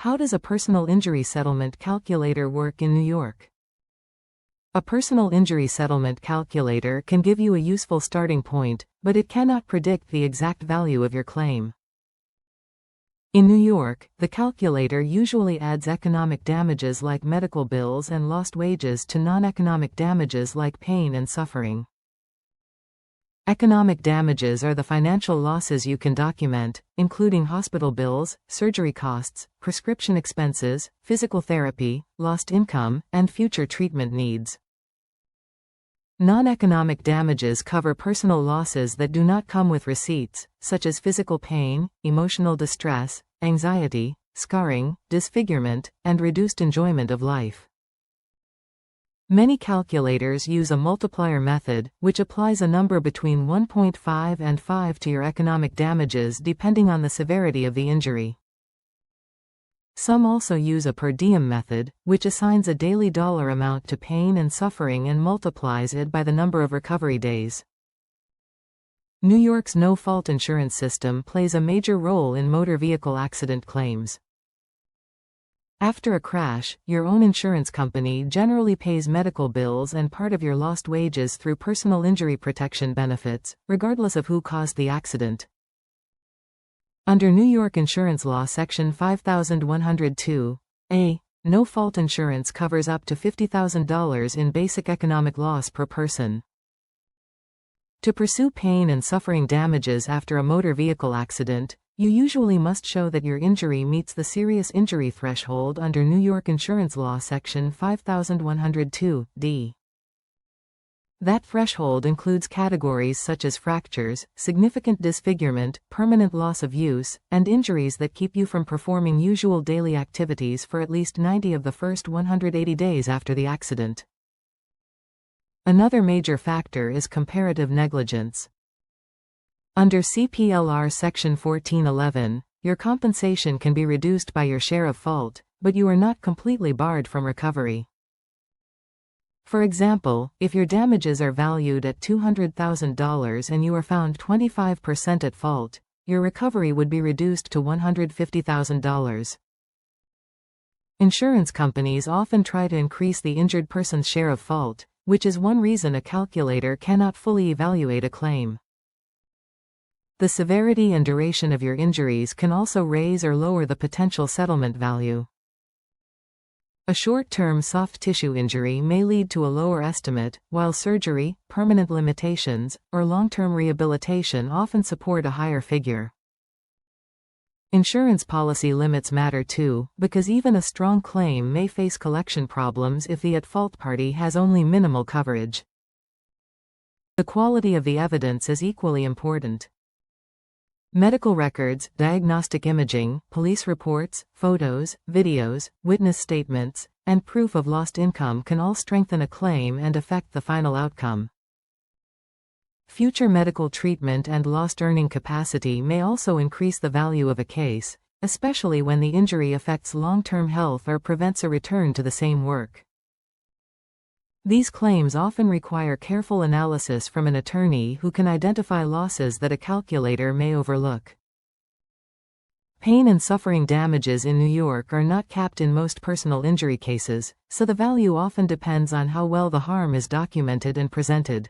How does a personal injury settlement calculator work in New York? A personal injury settlement calculator can give you a useful starting point, but it cannot predict the exact value of your claim. In New York, the calculator usually adds economic damages like medical bills and lost wages to non-economic damages like pain and suffering. Economic damages are the financial losses you can document, including hospital bills, surgery costs, prescription expenses, physical therapy, lost income, and future treatment needs. Non-economic damages cover personal losses that do not come with receipts, such as physical pain, emotional distress, anxiety, scarring, disfigurement, and reduced enjoyment of life. Many calculators use a multiplier method, which applies a number between 1.5 and 5 to your economic damages depending on the severity of the injury. Some also use a per diem method, which assigns a daily dollar amount to pain and suffering and multiplies it by the number of recovery days. New York's no-fault insurance system plays a major role in motor vehicle accident claims. After a crash, your own insurance company generally pays medical bills and part of your lost wages through personal injury protection benefits, regardless of who caused the accident. Under New York Insurance Law Section 5102(a), no-fault insurance covers up to $50,000 in basic economic loss per person. To pursue pain and suffering damages after a motor vehicle accident, you usually must show that your injury meets the serious injury threshold under New York Insurance Law Section 5102(d). That threshold includes categories such as fractures, significant disfigurement, permanent loss of use, and injuries that keep you from performing usual daily activities for at least 90 of the first 180 days after the accident. Another major factor is comparative negligence. Under CPLR Section 1411, your compensation can be reduced by your share of fault, but you are not completely barred from recovery. For example, if your damages are valued at $200,000 and you are found 25% at fault, your recovery would be reduced to $150,000. Insurance companies often try to increase the injured person's share of fault, which is one reason a calculator cannot fully evaluate a claim. The severity and duration of your injuries can also raise or lower the potential settlement value. A short-term soft tissue injury may lead to a lower estimate, while surgery, permanent limitations, or long-term rehabilitation often support a higher figure. Insurance policy limits matter too, because even a strong claim may face collection problems if the at-fault party has only minimal coverage. The quality of the evidence is equally important. Medical records, diagnostic imaging, police reports, photos, videos, witness statements, and proof of lost income can all strengthen a claim and affect the final outcome. Future medical treatment and lost earning capacity may also increase the value of a case, especially when the injury affects long-term health or prevents a return to the same work. These claims often require careful analysis from an attorney who can identify losses that a calculator may overlook. Pain and suffering damages in New York are not capped in most personal injury cases, so the value often depends on how well the harm is documented and presented.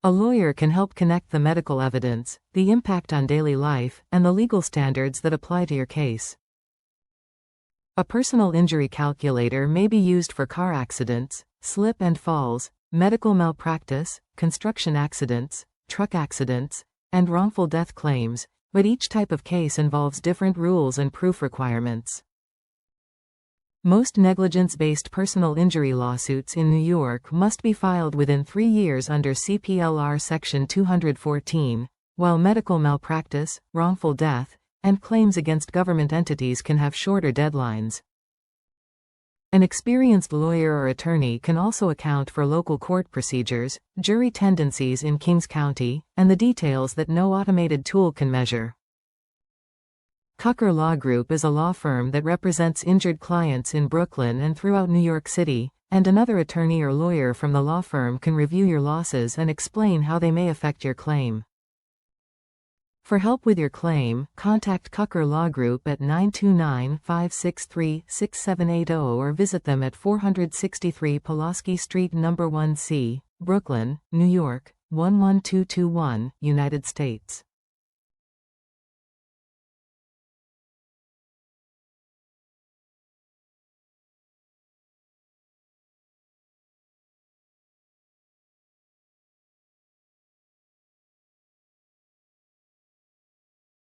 A lawyer can help connect the medical evidence, the impact on daily life, and the legal standards that apply to your case. A personal injury calculator may be used for car accidents, slip and falls, medical malpractice, construction accidents, truck accidents, and wrongful death claims, but each type of case involves different rules and proof requirements. Most negligence-based personal injury lawsuits in New York must be filed within 3 years under CPLR Section 214, while medical malpractice, wrongful death, and claims against government entities can have shorter deadlines. An experienced lawyer or attorney can also account for local court procedures, jury tendencies in Kings County, and the details that no automated tool can measure. Kucher Law Group is a law firm that represents injured clients in Brooklyn and throughout New York City, and another attorney or lawyer from the law firm can review your losses and explain how they may affect your claim. For help with your claim, contact Kucher Law Group at 929-563-6780 or visit them at 463 Pulaski Street No. 1C, Brooklyn, New York, 11221, United States.